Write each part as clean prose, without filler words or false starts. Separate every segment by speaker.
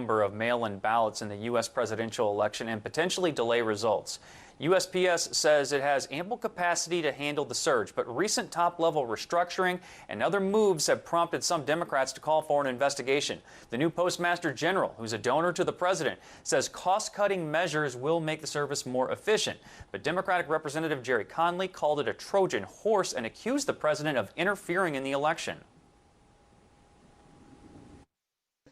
Speaker 1: number of mail-in ballots in the U.S. presidential election and potentially delay results. USPS says it has ample capacity to handle the surge, but recent top-level restructuring and other moves have prompted some Democrats to call for an investigation. The new Postmaster General, who's a donor to the president, says cost-cutting measures will make the service more efficient. But Democratic Representative Jerry Conley called it a Trojan horse and accused the president of interfering in the election.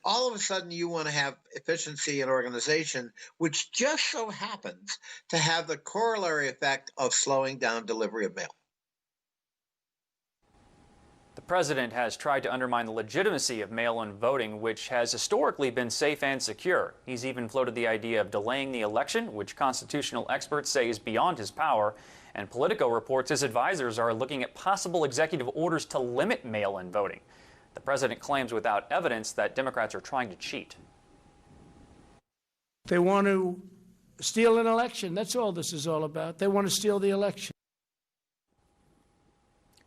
Speaker 2: All of a sudden you want to have efficiency and organization, which just so happens to have the corollary effect of slowing down delivery of mail.
Speaker 1: The president has tried to undermine the legitimacy of mail-in voting, which has historically been safe and secure. He's even floated the idea of delaying the election, which constitutional experts say is beyond his power. And Politico reports his advisors are looking at possible executive orders to limit mail-in voting. The president claims without evidence that Democrats are trying to cheat.
Speaker 3: They want to steal an election. That's all this is all about. They want to steal the election.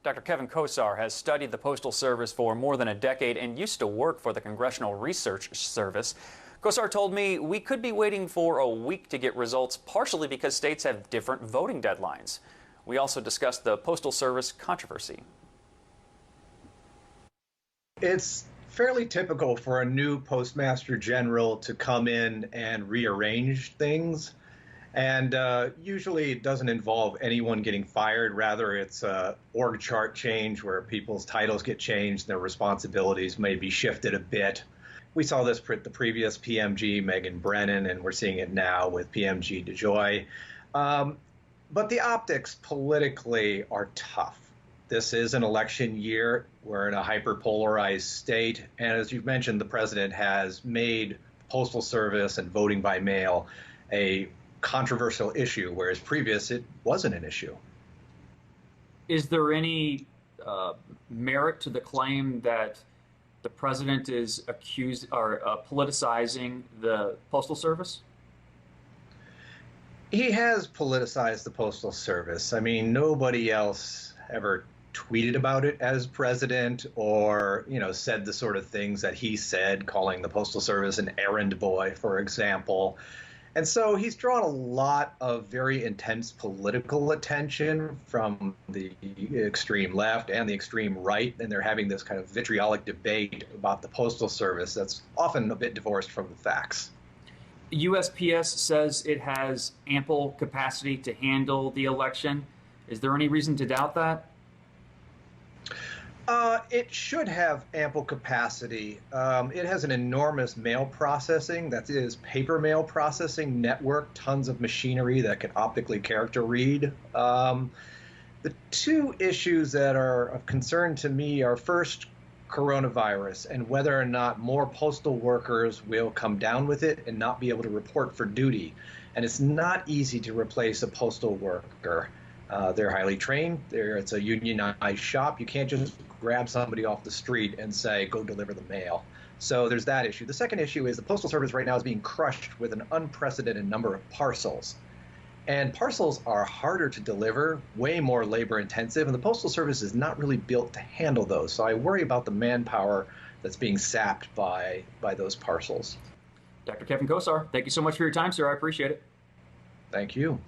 Speaker 1: Dr. Kevin Kosar has studied the Postal Service for more than a decade and used to work for the Congressional Research Service. Kosar told me we could be waiting for a week to get results, partially because states have different voting deadlines. We also discussed the Postal Service controversy.
Speaker 4: It's fairly typical for a new Postmaster General to come in and rearrange things. And usually it doesn't involve anyone getting fired. Rather, it's a org chart change where people's titles get changed, their responsibilities may be shifted a bit. We saw this with the previous PMG, Megan Brennan, and we're seeing it now with PMG DeJoy. But the optics politically are tough. This is an election year. We're in a hyper-polarized state. And as you've mentioned, the president has made the Postal Service and voting by mail a controversial issue, whereas previous it wasn't an issue.
Speaker 1: Is there any merit to the claim that the president is accused or politicizing the Postal Service?
Speaker 4: He has politicized the Postal Service. I mean, nobody else ever tweeted about it as president or, said the sort of things that he said, calling the Postal Service an errand boy, for example. And so he's drawn a lot of very intense political attention from the extreme left and the extreme right, and they're having this kind of vitriolic debate about the Postal Service that's often a bit divorced from the facts.
Speaker 1: USPS says it has ample capacity to handle the election. Is there any reason to doubt that?
Speaker 4: It should have ample capacity. It has an enormous mail processing, that is paper mail processing network, tons of machinery that can optically character read. The two issues that are of concern to me are first, coronavirus and whether or not more postal workers will come down with it and not be able to report for duty. And it's not easy to replace a postal worker. They're highly trained. It's a unionized shop. You can't just grab somebody off the street and say, go deliver the mail. So there's that issue. The second issue is the Postal Service right now is being crushed with an unprecedented number of parcels. And parcels are harder to deliver, way more labor intensive, and the Postal Service is not really built to handle those. So I worry about the manpower that's being sapped by those parcels.
Speaker 1: Dr. Kevin Kosar, thank you so much for your time, sir. I appreciate it.
Speaker 4: Thank you.